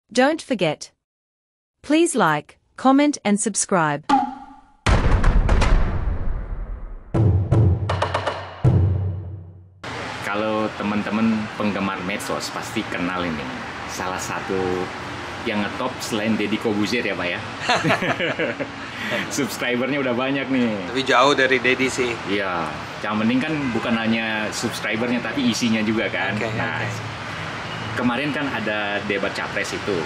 Don't forget. Please like, comment and subscribe. Kalau teman-teman penggemar medsos pasti kenal ini. Salah satu yang ngetop selain Deddy Corbuzier ya Pak ya. Subscribernya udah banyak nih. Tapi jauh dari Deddy sih. Iya, yang penting kan bukan hanya subscribernya tapi isinya juga kan. Kemarin kan ada debat capres itu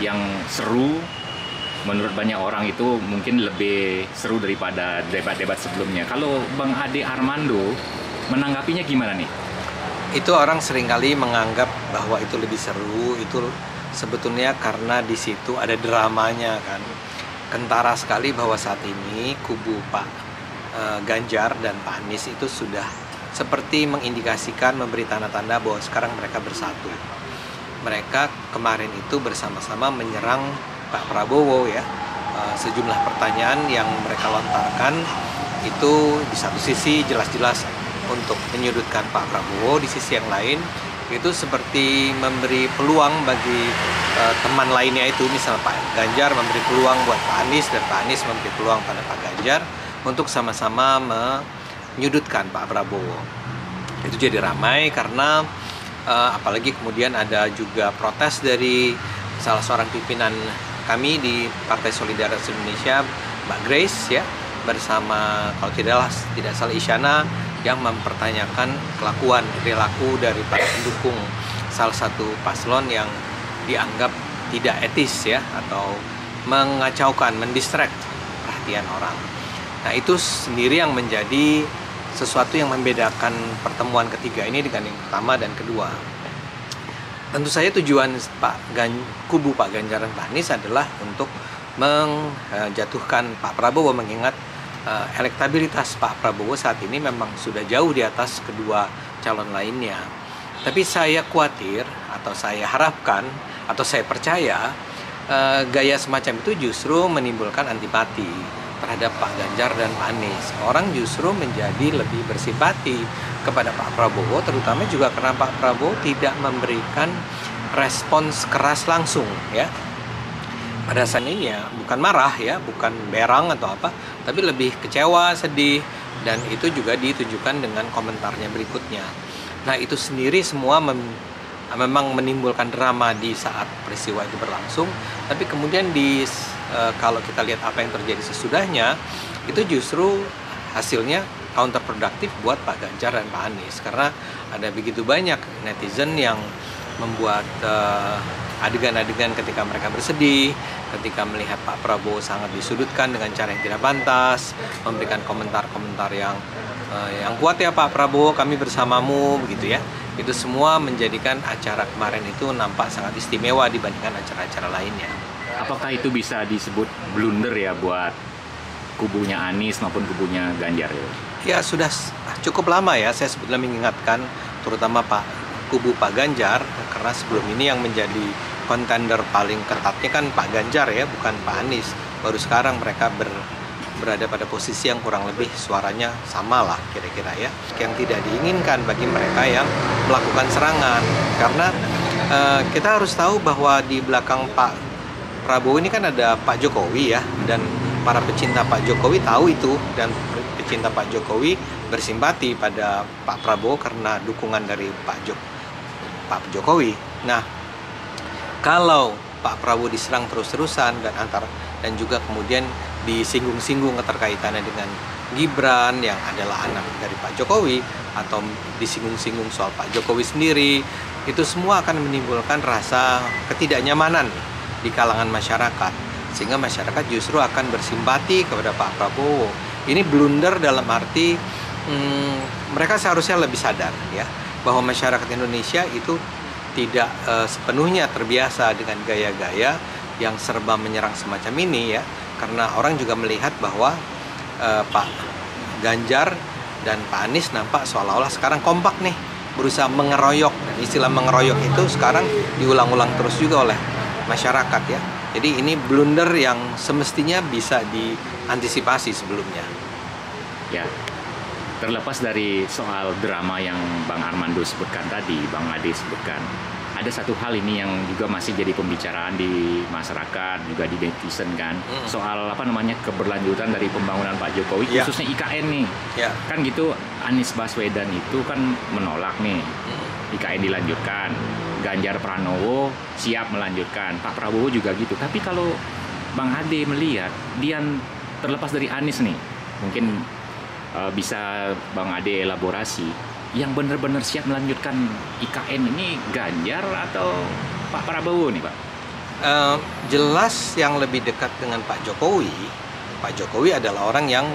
yang seru. Menurut banyak orang itu mungkin lebih seru daripada debat-debat sebelumnya. Kalau Bang Ade Armando menanggapinya gimana nih? Itu orang seringkali menganggap bahwa itu lebih seru, itu sebetulnya karena di situ ada dramanya kan. Kentara sekali bahwa saat ini kubu Pak Ganjar dan Pak Anies itu sudah seperti mengindikasikan, memberi tanda-tanda bahwa sekarang mereka bersatu. Mereka kemarin itu bersama-sama menyerang Pak Prabowo ya. Sejumlah pertanyaan yang mereka lontarkan itu di satu sisi jelas-jelas untuk menyudutkan Pak Prabowo, di sisi yang lain itu seperti memberi peluang bagi teman lainnya itu, misal Pak Ganjar memberi peluang buat Pak Anies dan Pak Anies memberi peluang pada Pak Ganjar untuk sama-sama menyudutkan Pak Prabowo. Itu jadi ramai karena apalagi kemudian ada juga protes dari salah seorang pimpinan kami di Partai Solidaritas Indonesia, Mbak Grace ya, bersama kalau tidak salah Isyana, yang mempertanyakan kelakuan perilaku dari para pendukung salah satu paslon yang dianggap tidak etis ya, atau mengacaukan, mendistract perhatian orang. Nah itu sendiri yang menjadi sesuatu yang membedakan pertemuan ketiga ini dengan yang pertama dan kedua. Tentu saja tujuan kubu Pak Ganjar dan Pak Anies adalah untuk menjatuhkan Pak Prabowo, mengingat elektabilitas Pak Prabowo saat ini memang sudah jauh di atas kedua calon lainnya. Tapi saya khawatir, atau saya harapkan, atau saya percaya gaya semacam itu justru menimbulkan antipati terhadap Pak Ganjar dan Pak Anies. Orang justru menjadi lebih bersimpati kepada Pak Prabowo, terutama juga karena Pak Prabowo tidak memberikan respons keras langsung ya. Pada saat ini ya bukan marah ya, bukan berang atau apa, tapi lebih kecewa, sedih, dan itu juga ditujukan dengan komentarnya berikutnya. Nah itu sendiri semua memang menimbulkan drama di saat peristiwa itu berlangsung, tapi kemudian kalau kita lihat apa yang terjadi sesudahnya, itu justru hasilnya counterproduktif buat Pak Ganjar dan Pak Anies, karena ada begitu banyak netizen yang membuat adegan-adegan ketika mereka bersedih, ketika melihat Pak Prabowo sangat disudutkan dengan cara yang tidak pantas, memberikan komentar-komentar yang kuat ya Pak Prabowo, kami bersamamu, begitu ya. Itu semua menjadikan acara kemarin itu nampak sangat istimewa dibandingkan acara-acara lainnya. Apakah itu bisa disebut blunder ya buat kubunya Anies maupun kubunya Ganjar ya? Ya sudah cukup lama ya saya sebetulnya mengingatkan, terutama kubu Pak Ganjar, karena sebelum ini yang menjadi kontender paling ketatnya kan Pak Ganjar ya, bukan Pak Anies. Baru sekarang mereka berada pada posisi yang kurang lebih suaranya sama lah kira-kira ya, yang tidak diinginkan bagi mereka yang melakukan serangan. Karena kita harus tahu bahwa di belakang Pak Prabowo ini kan ada Pak Jokowi ya, dan para pecinta Pak Jokowi tahu itu, dan pecinta Pak Jokowi bersimpati pada Pak Prabowo karena dukungan dari Pak Jokowi. Nah, kalau Pak Prabowo diserang terus-terusan dan juga kemudian disinggung-singgung keterkaitannya dengan Gibran yang adalah anak dari Pak Jokowi, atau disinggung-singgung soal Pak Jokowi sendiri, itu semua akan menimbulkan rasa ketidaknyamanan di kalangan masyarakat, sehingga masyarakat justru akan bersimpati kepada Pak Prabowo. Ini blunder dalam arti mereka seharusnya lebih sadar ya, bahwa masyarakat Indonesia itu tidak sepenuhnya terbiasa dengan gaya-gaya yang serba menyerang semacam ini ya, karena orang juga melihat bahwa Pak Ganjar dan Pak Anies nampak seolah-olah sekarang kompak nih, berusaha mengeroyok, dan istilah mengeroyok itu sekarang diulang-ulang terus juga oleh masyarakat ya. Jadi ini blunder yang semestinya bisa diantisipasi sebelumnya. Ya, terlepas dari soal drama yang Bang Armando sebutkan tadi, Bang Ade sebutkan, ada satu hal ini yang juga masih jadi pembicaraan di masyarakat, juga di netizen kan, soal apa namanya keberlanjutan dari pembangunan Pak Jokowi, khususnya IKN nih. Kan gitu, Anies Baswedan itu kan menolak nih IKN dilanjutkan, Ganjar Pranowo siap melanjutkan, Pak Prabowo juga gitu. Tapi kalau Bang Ade melihat, dia terlepas dari Anies nih, mungkin bisa Bang Ade elaborasi, yang benar-benar siap melanjutkan IKN ini Ganjar atau Pak Prabowo nih, Pak? Jelas yang lebih dekat dengan Pak Jokowi adalah orang yang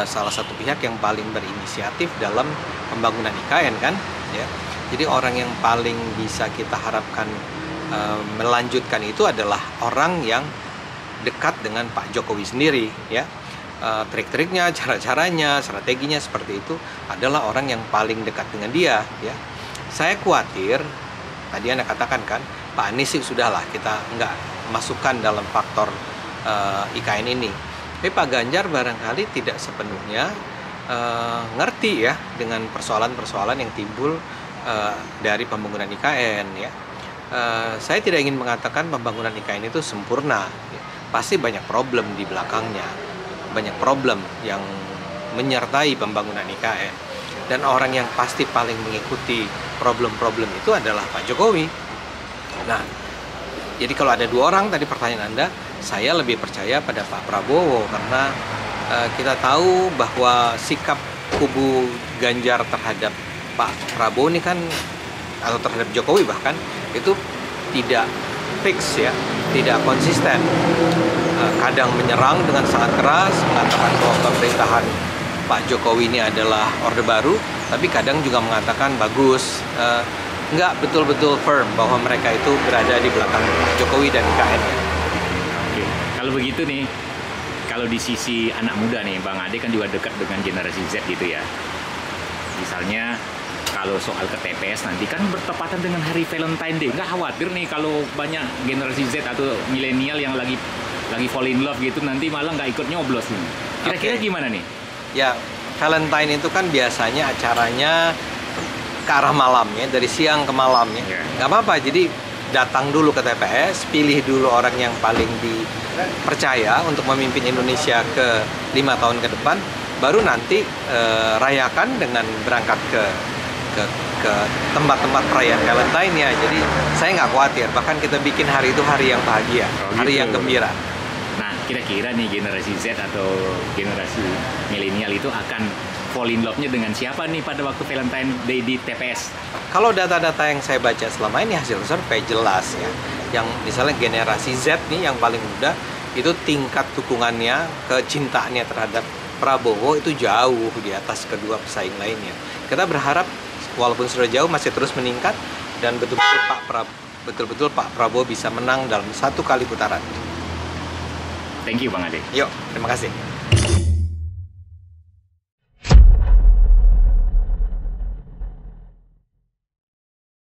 salah satu pihak yang paling berinisiatif dalam pembangunan IKN kan, ya. Jadi orang yang paling bisa kita harapkan melanjutkan itu adalah orang yang dekat dengan Pak Jokowi sendiri, ya. Trik-triknya, cara-caranya, strateginya seperti itu adalah orang yang paling dekat dengan dia, ya. Saya khawatir, tadi Anda katakan kan, Pak Anies sih sudahlah, kita nggak masukkan dalam faktor IKN ini. Tapi Pak Ganjar barangkali tidak sepenuhnya ngerti ya dengan persoalan-persoalan yang timbul dari pembangunan IKN, ya. Saya tidak ingin mengatakan pembangunan IKN itu sempurna, ya. Pasti banyak problem di belakangnya. Banyak problem yang menyertai pembangunan IKN, dan orang yang pasti paling mengikuti problem-problem itu adalah Pak Jokowi. Nah, jadi kalau ada dua orang tadi pertanyaan Anda, saya lebih percaya pada Pak Prabowo karena kita tahu bahwa sikap kubu Ganjar terhadap Pak Prabowo ini kan, atau terhadap Jokowi bahkan, itu tidak fix ya, tidak konsisten. Kadang menyerang dengan sangat keras, mengatakan bahwa pemerintahan Pak Jokowi ini adalah Orde Baru, tapi kadang juga mengatakan bagus, nggak betul-betul firm bahwa mereka itu berada di belakang Jokowi dan IKN. Oke, kalau begitu nih, kalau di sisi anak muda nih, Bang Ade kan juga dekat dengan generasi Z gitu ya. Misalnya kalau soal ke TPS nanti kan bertepatan dengan hari Valentine Day, nggak khawatir nih kalau banyak generasi Z atau milenial yang lagi fall in love gitu, nanti malah nggak ikut nyoblos nih. Kira-kira gimana nih? Ya, Valentine itu kan biasanya acaranya ke arah malam ya, dari siang ke malam ya. Nggak apa-apa, jadi datang dulu ke TPS, pilih dulu orang yang paling dipercaya untuk memimpin Indonesia ke 5 tahun ke depan, baru nanti rayakan dengan berangkat ke tempat-tempat perayaan Valentine ya. Jadi saya nggak khawatir, bahkan kita bikin hari itu hari yang bahagia, hari yang gembira. Nah, kira-kira nih generasi Z atau generasi milenial itu akan fall in love-nya dengan siapa nih pada waktu Valentine Day di TPS? Kalau data-data yang saya baca selama ini hasil survei jelas ya. Yang misalnya generasi Z nih yang paling muda, itu tingkat dukungannya, kecintaannya terhadap Prabowo itu jauh di atas kedua pesaing lainnya. Kita berharap walaupun sudah jauh masih terus meningkat, dan betul-betul Pak Prabowo bisa menang dalam 1 kali putaran. Thank you Bang Ade. Yuk, terima kasih.